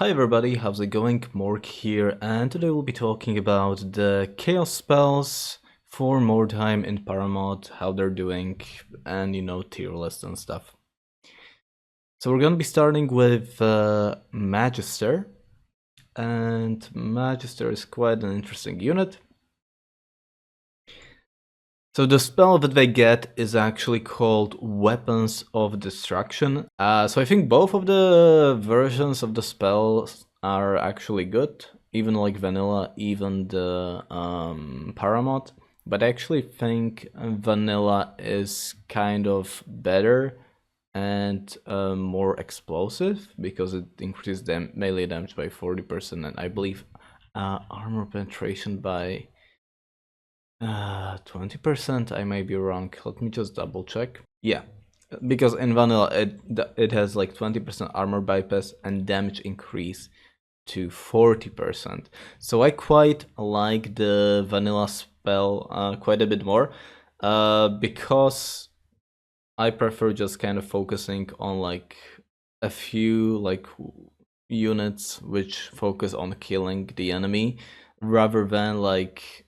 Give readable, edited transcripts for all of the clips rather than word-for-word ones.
Hi everybody, how's it going? Morg here, and today we'll be talking about the chaos spells for Mordheim in Paramod, how they're doing, and tier list and stuff. So we're gonna be starting with Magister, and Magister is quite an interesting unit. So the spell that they get is actually called Weapons of Destruction. So I think both of the versions of the spells are actually good, even like vanilla, even the Paramod. But I actually think vanilla is kind of better and more explosive because it increases melee damage by 40%, and I believe armor penetration by 20%. I may be wrong. Let me just double check. Yeah, because in vanilla it has like 20% armor bypass and damage increase to 40%. So I quite like the vanilla spell quite a bit more because I prefer just kind of focusing on like a few like units which focus on killing the enemy rather than like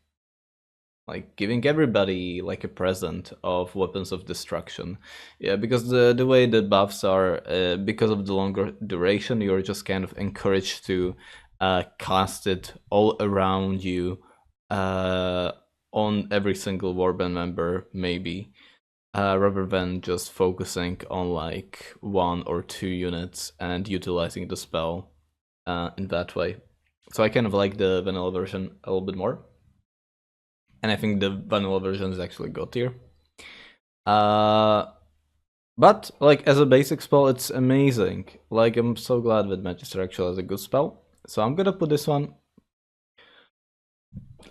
giving everybody like a present of weapons of destruction. Yeah, because the way the buffs are, because of the longer duration, you're just kind of encouraged to cast it all around you on every single warband member, maybe, rather than just focusing on like 1 or 2 units and utilizing the spell in that way. So I kind of like the vanilla version a little bit more. And I think the vanilla version is actually god tier. But like as a basic spell, it's amazing. Like I'm so glad that Magister actually has a good spell. So I'm gonna put this one.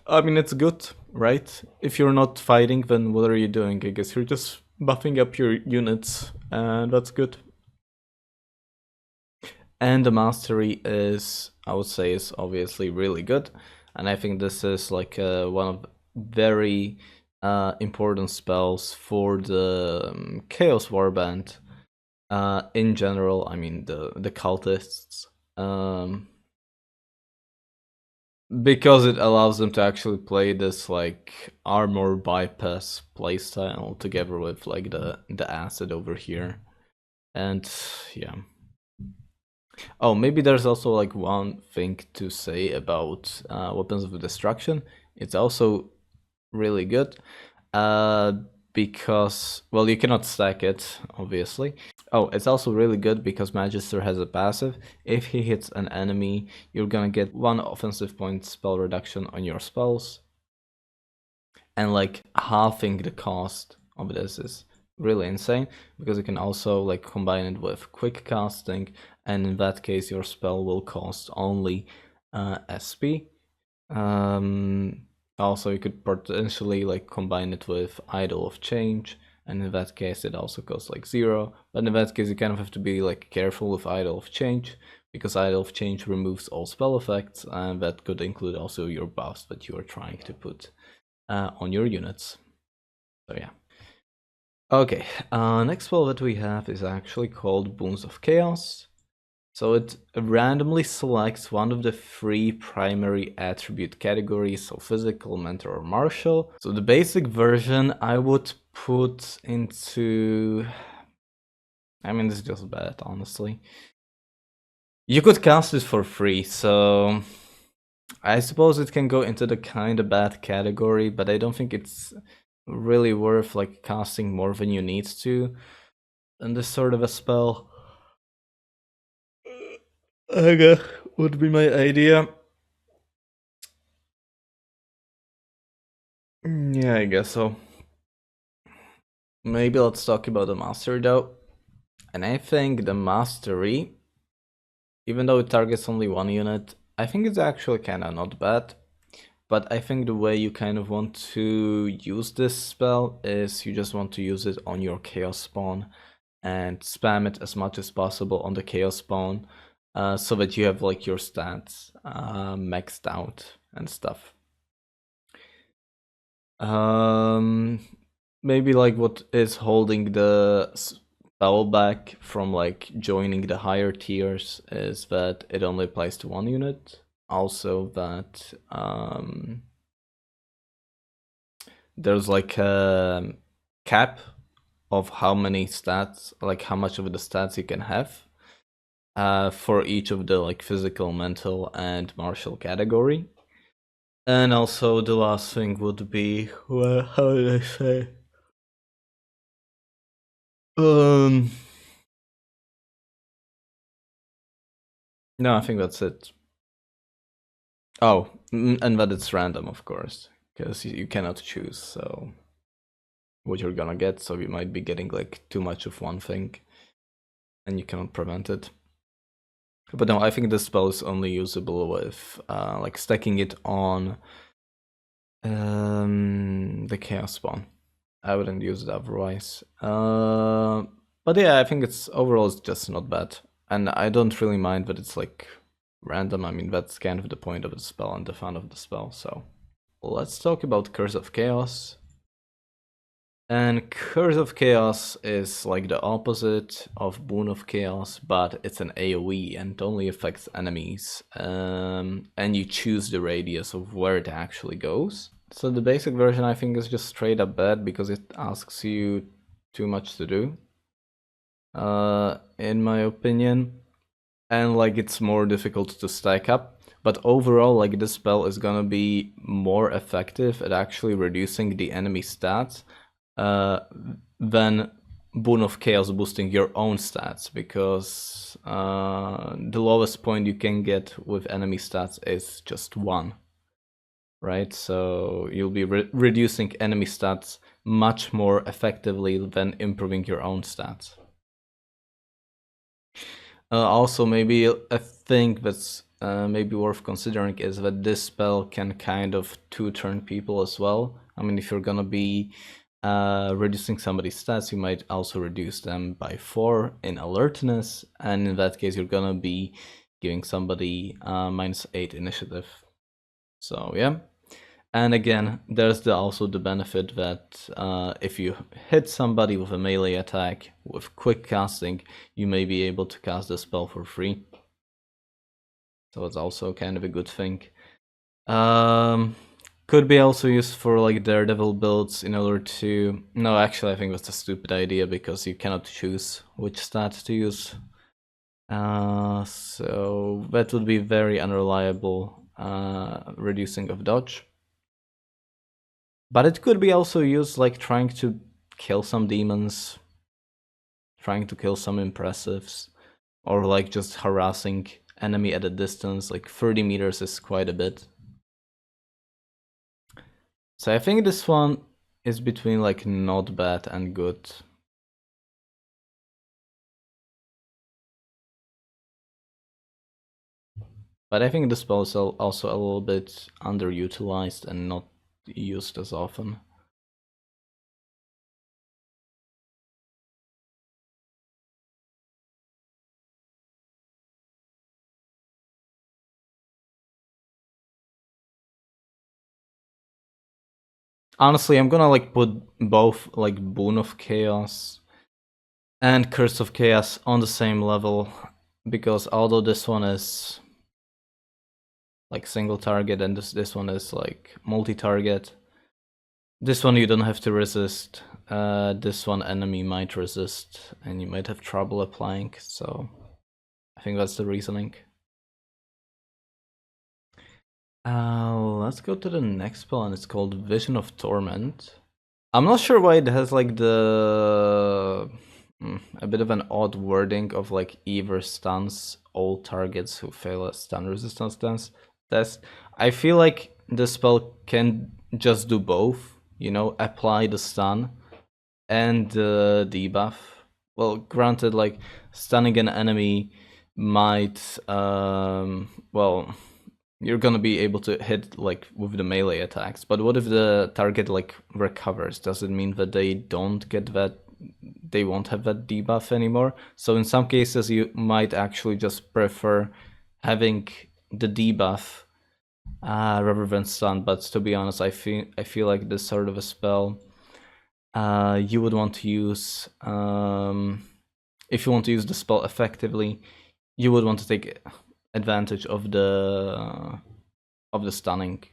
I mean, it's good, right? If you're not fighting, then what are you doing? I guess you're just buffing up your units, and that's good. And the mastery is, I would say, is obviously really good. And I think this is like one of very important spells for the Chaos Warband in general. I mean, the cultists. Because it allows them to actually play this like armor bypass playstyle together with like the acid over here. And yeah. Oh, maybe there's also like one thing to say about Weapons of Destruction. It's also really good because, well, you cannot stack it, obviously. Oh, it's also really good because Magister has a passive. If he hits an enemy, you're gonna get 1 offensive point spell reduction on your spells. And like halving the cost of this is really insane because you can also like combine it with quick casting, and in that case your spell will cost only SP. Also you could potentially like combine it with Idol of Change, and in that case it also costs like 0, but in that case you kind of have to be like careful with Idol of Change because Idol of Change removes all spell effects, and that could include also your buffs that you are trying to put on your units. So yeah. Okay, next spell that we have is actually called Boons of Chaos. So it randomly selects one of the 3 primary attribute categories, so physical, mental, or martial. So the basic version I would put into... I mean, this is just bad, honestly. You could cast it for free, so I suppose it can go into the kind of bad category, but I don't think it's really worth like casting more than you need to in this sort of a spell. I guess would be my idea. Yeah, I guess so. Maybe let's talk about the mastery though. And I think the mastery, even though it targets only 1 unit, I think it's actually kinda not bad. But I think the way you kind of want to use this spell is you just want to use it on your chaos spawn and spam it as much as possible on the chaos spawn so that you have like your stats maxed out and stuff. Maybe like what is holding the spellback from like joining the higher tiers is that it only applies to one unit. Also that there's like a cap of how many stats, like how much of the stats you can have for each of the like physical, mental, and martial category. And also the last thing would be, well, how did I say? No, I think that's it. Oh, and that it's random, of course, because you cannot choose, so what you're gonna get, so you might be getting like too much of one thing, and you cannot prevent it. But no, I think this spell is only usable with like stacking it on the Chaos Spawn. I wouldn't use it otherwise. But yeah, I think it's overall it's just not bad, and I don't really mind that it's like random. I mean, that's kind of the point of the spell and the fun of the spell. So let's talk about Curse of Chaos. And Curse of Chaos is like the opposite of Boon of Chaos, but it's an AoE and only affects enemies. And you choose the radius of where it actually goes. So the basic version I think is just straight up bad because it asks you too much to do. In my opinion. And like it's more difficult to stack up. But overall, like this spell is gonna be more effective at actually reducing the enemy stats than Boon of Chaos boosting your own stats, because the lowest point you can get with enemy stats is just 1. Right, so you'll be reducing enemy stats much more effectively than improving your own stats. Also, maybe a thing that's maybe worth considering is that this spell can kind of two-turn people as well. I mean, if you're gonna be reducing somebody's stats, you might also reduce them by 4 in alertness, and in that case, you're gonna be giving somebody -8 initiative. So yeah. And again, there's also the benefit that if you hit somebody with a melee attack with quick casting, you may be able to cast the spell for free. So it's also kind of a good thing. Could be also used for like Daredevil builds in order to... No, actually I think that's a stupid idea because you cannot choose which stats to use. So that would be very unreliable reducing of dodge. But it could be also used like trying to kill some demons, trying to kill some impressives, or like just harassing enemy at a distance. Like 30 meters is quite a bit. So I think this one is between like not bad and good. But I think the spell is also a little bit underutilized and not used as often. Honestly, I'm gonna like put both like Boon of Chaos and Curse of Chaos on the same level, because although this one is like single target and this one is like multi-target, this one you don't have to resist, this one enemy might resist and you might have trouble applying, so I think that's the reasoning. Let's go to the next spell, and it's called Vision of Torment. I'm not sure why it has like the a bit of an odd wording of like either stuns all targets who fail a stun resistance test. I feel like the spell can just do both, you know, apply the stun and the debuff. Well, granted, like stunning an enemy might well, you're gonna be able to hit like with the melee attacks, but what if the target like recovers? Does it mean that they don't get that, they won't have that debuff anymore? So in some cases you might actually just prefer having the debuff rather than stun. But to be honest, I feel like this sort of a spell you would want to use if you want to use the spell effectively, you would want to take advantage of the stunning.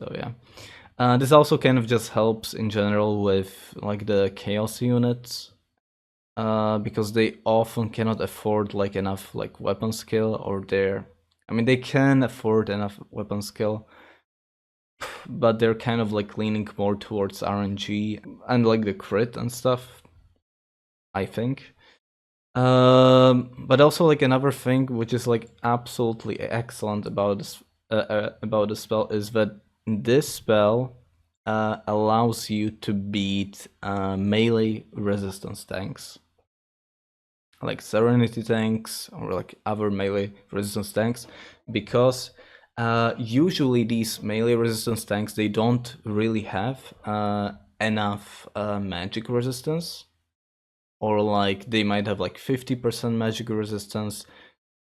So yeah. This also kind of just helps in general with like the chaos units, because they often cannot afford like enough like weapon skill, or I mean, they can afford enough weapon skill, but they're kind of like leaning more towards RNG and like the crit and stuff, I think. But also like another thing which is like absolutely excellent about the spell is that this spell allows you to beat melee resistance tanks, like Serenity tanks or like other melee resistance tanks, because usually these melee resistance tanks, they don't really have enough magic resistance, or like they might have like 50% magic resistance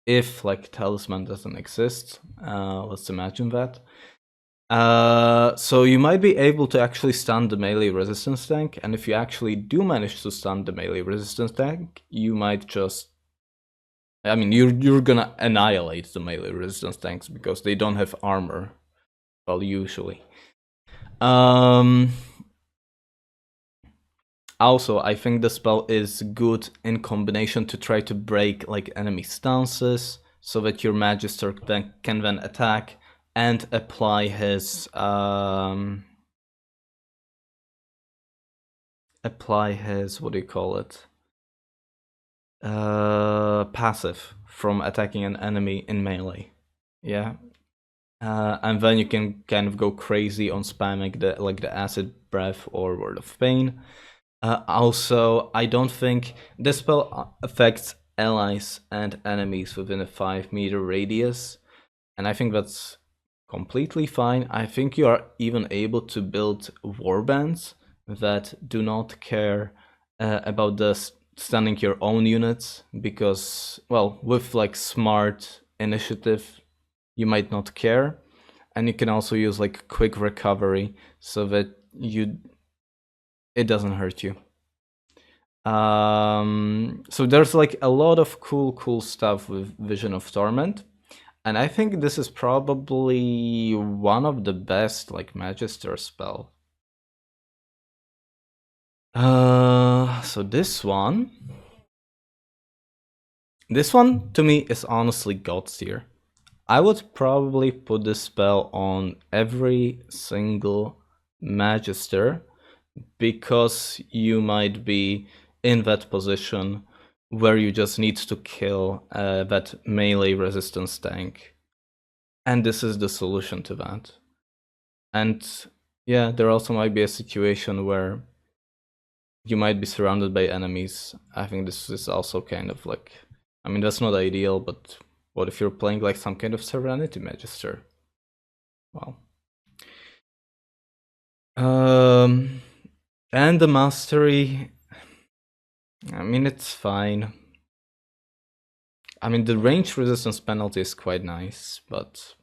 if like talisman doesn't exist. Let's imagine that. So you might be able to actually stun the melee resistance tank, and if you actually do manage to stun the melee resistance tank, you might just, I mean, you're gonna annihilate the melee resistance tanks because they don't have armor. Well, usually. Also, I think the spell is good in combination to try to break like enemy stances, so that your Magister can then attack and apply his what do you call it? Passive from attacking an enemy in melee. Yeah. And then you can kind of go crazy on spamming the acid breath or word of pain. Also, I don't think this spell affects allies and enemies within a 5-meter radius, and I think that's completely fine. I think you are even able to build warbands that do not care about stunning your own units, because, well, with like smart initiative, you might not care, and you can also use like quick recovery so that it doesn't hurt you. So there's like a lot of cool stuff with Vision of Torment, and I think this is probably one of the best like Magister spell. So this one to me is honestly God tier. I would probably put this spell on every single Magister, because you might be in that position where you just need to kill that melee resistance tank. And this is the solution to that. And yeah, there also might be a situation where you might be surrounded by enemies. I think this is also kind of like, I mean, that's not ideal, but what if you're playing like some kind of Serenity Magister? Well. And the Mastery, I mean, it's fine. I mean, the range resistance penalty is quite nice, but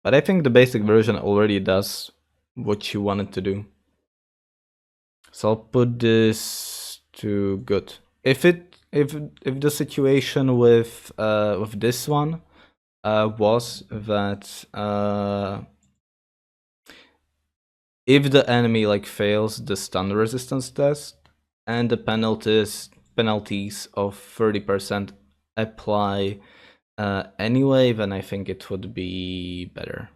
but I think the basic version already does what you want it to do. So I'll put this to good. If the situation with this one was that if the enemy like fails the stun resistance test and the penalties of 30% apply anyway, then I think it would be better.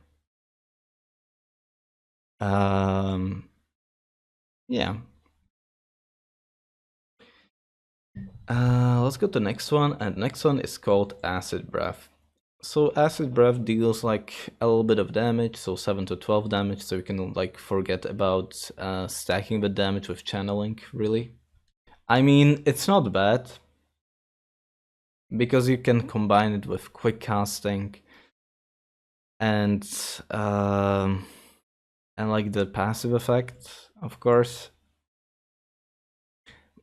Yeah. Let's go to the next one, and the next one is called Acid Breath. So Acid Breath deals like a little bit of damage, so 7 to 12 damage, so you can like forget about stacking the damage with channeling, really. I mean, it's not bad, because you can combine it with quick casting and like the passive effect, of course.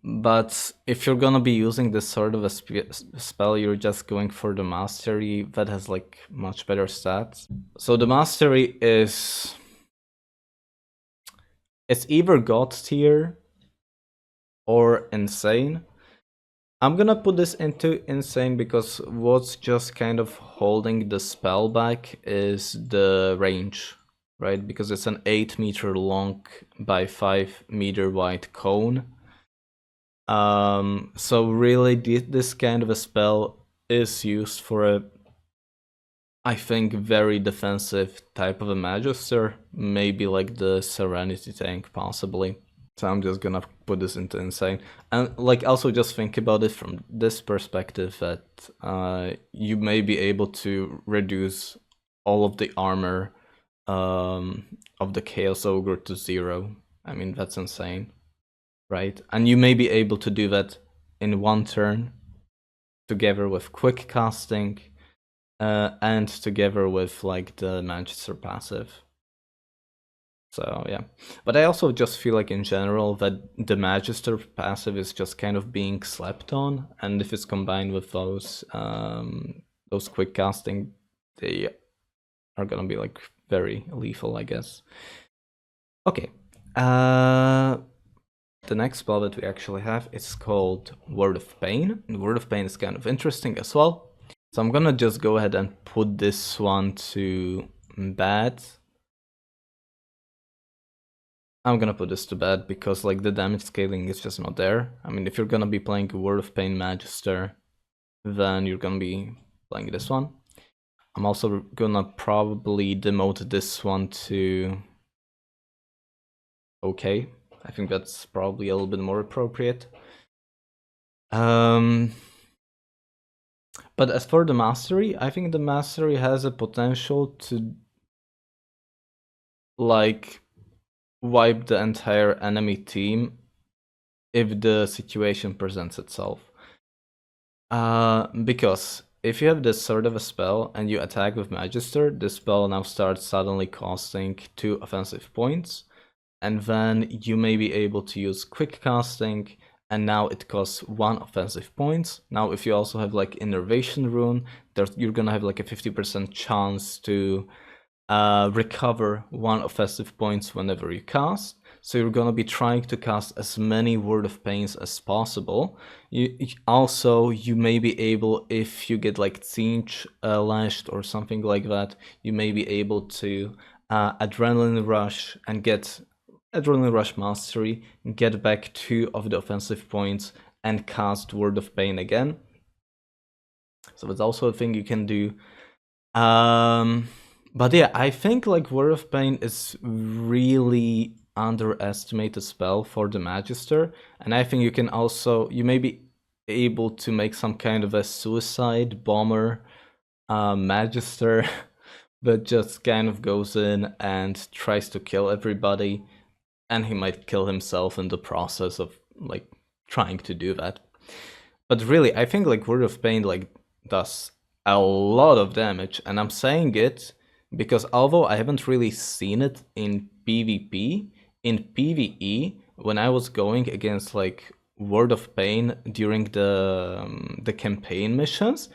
But if you're gonna be using this sort of a spell, you're just going for the mastery that has like much better stats. So the mastery is, it's either god tier or insane. I'm gonna put this into insane because what's just kind of holding the spell back is the range, right? Because it's an 8-meter long by 5-meter wide cone. So really this kind of a spell is used for a, I think, very defensive type of a Magister, maybe like the Serenity tank possibly. So I'm just gonna put this into insane. And like also just think about it from this perspective that you may be able to reduce all of the armor of the Chaos Ogre to 0. I mean, that's insane, right? And you may be able to do that in one turn together with quick casting and together with like the Magister passive. So yeah, but I also just feel like in general that the Magister passive is just kind of being slept on, and if it's combined with those quick casting, they are gonna be like very lethal, I guess. Okay, the next spell that we actually have is called Word of Pain. And Word of Pain is kind of interesting as well. So I'm gonna just go ahead and put this one to bad. I'm gonna put this to bed because like the damage scaling is just not there. I mean, if you're gonna be playing a Word of Pain Magister, then you're gonna be playing this one. I'm also gonna probably demote this one to okay. I think that's probably a little bit more appropriate. But as for the mastery, I think the mastery has a potential to like wipe the entire enemy team if the situation presents itself. Because if you have this sort of a spell and you attack with Magister, this spell now starts suddenly costing 2 offensive points, and then you may be able to use quick casting, and now it costs 1 offensive points. Now if you also have like Innervation Rune, you're gonna have like a 50% chance to recover 1 offensive points whenever you cast. So you're gonna be trying to cast as many Word of Pains as possible. You may be able, if you get like Zinch lashed or something like that, you may be able to Adrenaline Rush and get Adrenaline Rush Mastery, get back 2 of the offensive points and cast Word of Pain again. So that's also a thing you can do. But yeah, I think like Word of Pain is really underestimated spell for the Magister, and I think you may be able to make some kind of a suicide bomber Magister that just kind of goes in and tries to kill everybody, and he might kill himself in the process of like trying to do that. But really, I think like Word of Pain like does a lot of damage, and I'm saying it because although I haven't really seen it in PvP, in PvE, when I was going against like Word of Pain during the campaign missions,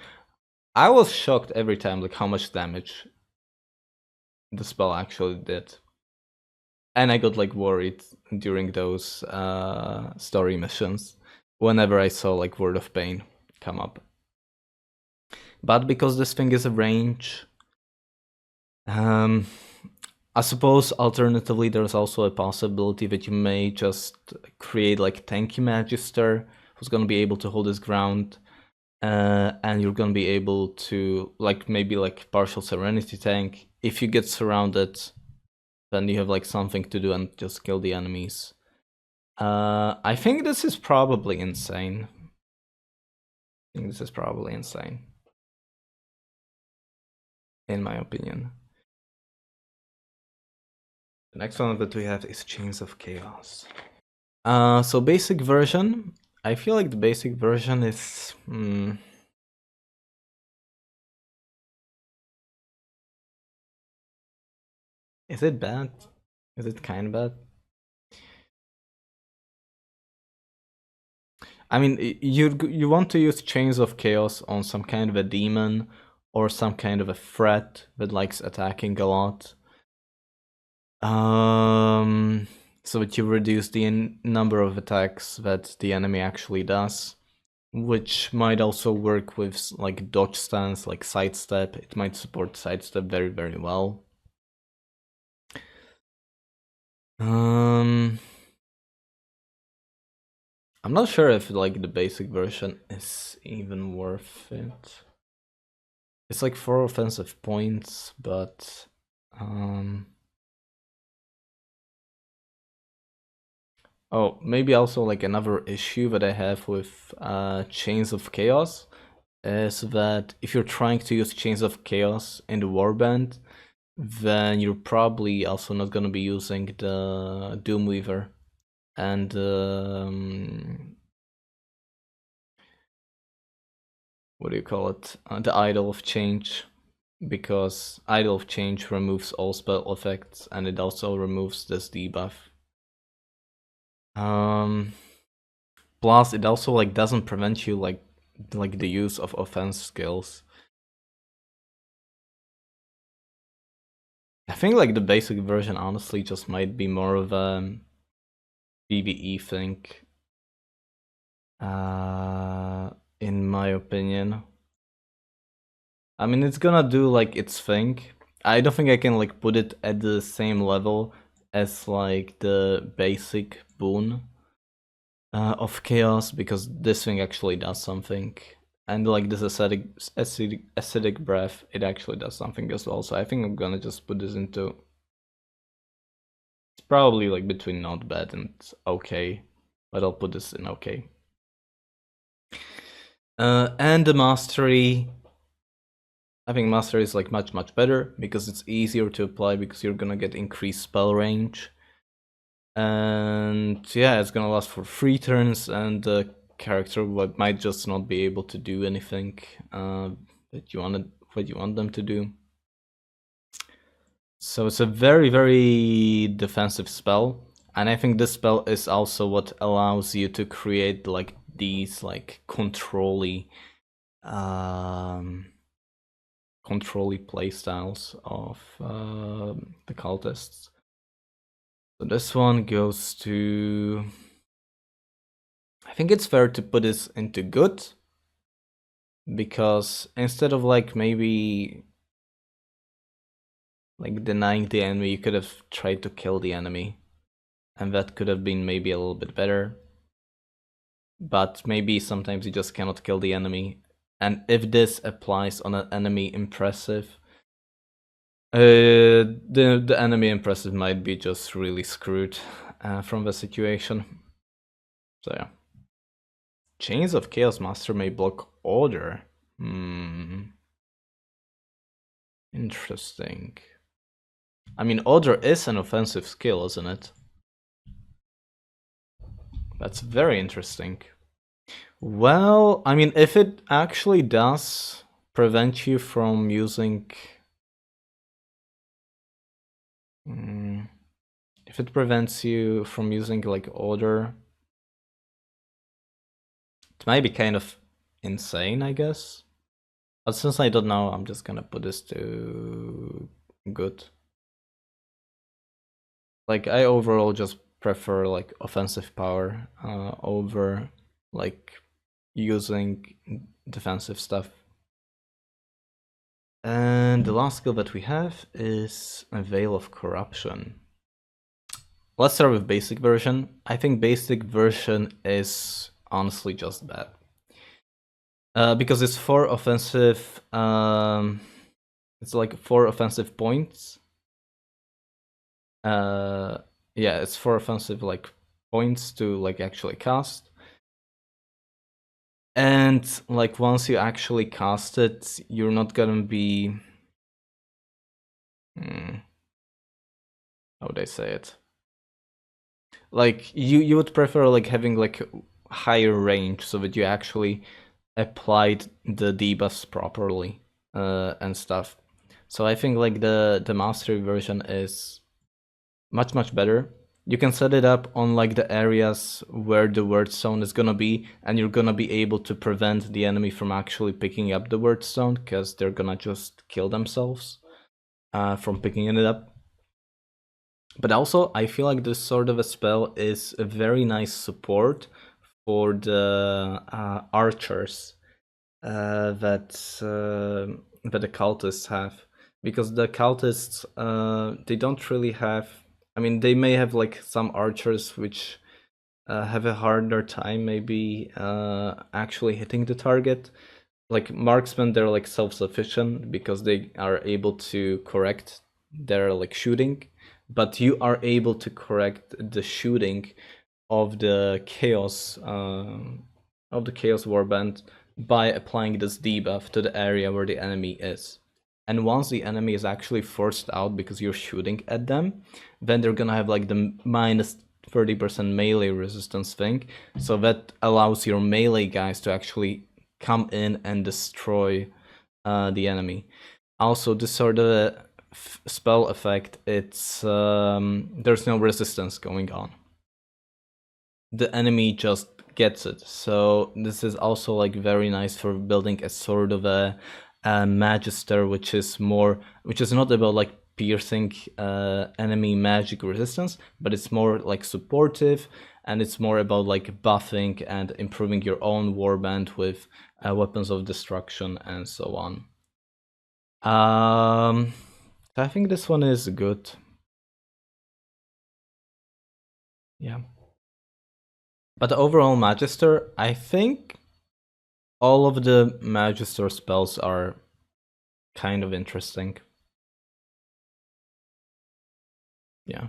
I was shocked every time like how much damage the spell actually did. And I got like worried during those story missions whenever I saw like Word of Pain come up. But because this thing is a range, I suppose alternatively there's also a possibility that you may just create like tanky Magister who's gonna be able to hold his ground, and you're gonna be able to like maybe like partial Serenity tank. If you get surrounded, then you have like something to do and just kill the enemies. I think this is probably insane. In my opinion. The next one that we have is Chains of Chaos. So basic version. I feel like the basic version is is it bad? Is it kind of bad? I mean, you want to use Chains of Chaos on some kind of a demon or some kind of a threat that likes attacking a lot. So that you reduce the number of attacks that the enemy actually does, which might also work with like dodge stance, like sidestep. It might support sidestep very, very well. I'm not sure if like the basic version is even worth it. It's like 4 offensive points, but oh, maybe also like another issue that I have with Chains of Chaos is that if you're trying to use Chains of Chaos in the Warband, then you're probably also not going to be using the Doomweaver and what do you call it? The Idol of Change, because Idol of Change removes all spell effects and it also removes this debuff. Plus, it also like doesn't prevent you like the use of offense skills. I think like the basic version honestly just might be more of a PvE thing. In my opinion. I mean, it's gonna do like its thing. I don't think I can like put it at the same level as like the basic boon of chaos, because this thing actually does something. And like this acidic breath, it actually does something as well. So I think I'm gonna just put this into. It's probably like between not bad and okay, but I'll put this in okay. And the mastery. I think mastery is like much better because it's easier to apply because you're gonna get increased spell range. And yeah, it's gonna last for 3 turns, and the character might just not be able to do anything that you want them to do. So it's a very defensive spell, and I think this spell is also what allows you to create like these like control-y playstyles of the cultists. So this one goes to. I think it's fair to put this into good, because instead of like maybe like denying the enemy, you could have tried to kill the enemy, and that could have been maybe a little bit better. But maybe sometimes you just cannot kill the enemy, and if this applies on an enemy impressive, the enemy impressive might be just really screwed from the situation. So yeah. Chains of Chaos Master may block Order. Interesting. I mean, Order is an offensive skill, isn't it? That's very interesting. Well, I mean, if it actually does prevent you from using. If it prevents you from using like Order, it might be kind of insane, I guess. But since I don't know, I'm just gonna put this to good. Like, I overall just prefer like offensive power over like using defensive stuff. And the last skill that we have is a Veil of Corruption. Let's start with basic version. I think basic version is honestly just bad. Because it's 4 offensive. It's like 4 offensive points. Yeah, it's 4 offensive like points to like actually cast. And like once you actually cast it, you're not gonna be. How would I say it? Like you would prefer like having like higher range so that you actually applied the debuffs properly and stuff. So I think like the mastery version is much better, You can set it up on like the areas where the word stone is gonna be, and you're gonna be able to prevent the enemy from actually picking up the word stone, because they're gonna just kill themselves from picking it up. But also, I feel like this sort of a spell is a very nice support for the archers that the cultists have, because the cultists they don't really have. I mean, they may have like some archers which have a harder time maybe actually hitting the target. Like marksmen, they're like self-sufficient because they are able to correct their like shooting, but you are able to correct the shooting of the chaos warband by applying this debuff to the area where the enemy is. And once the enemy is actually forced out because you're shooting at them, then they're gonna have like the minus 30% melee resistance thing. So that allows your melee guys to actually come in and destroy the enemy. Also, this sort of spell effect, it's there's no resistance going on. The enemy just gets it. So this is also like very nice for building a sort of a Magister, which is not about like piercing enemy magic resistance, but it's more like supportive, and it's more about like buffing and improving your own warband with weapons of destruction and so on. I think this one is good. Yeah. But the overall Magister, I think all of the Magister spells are kind of interesting. Yeah.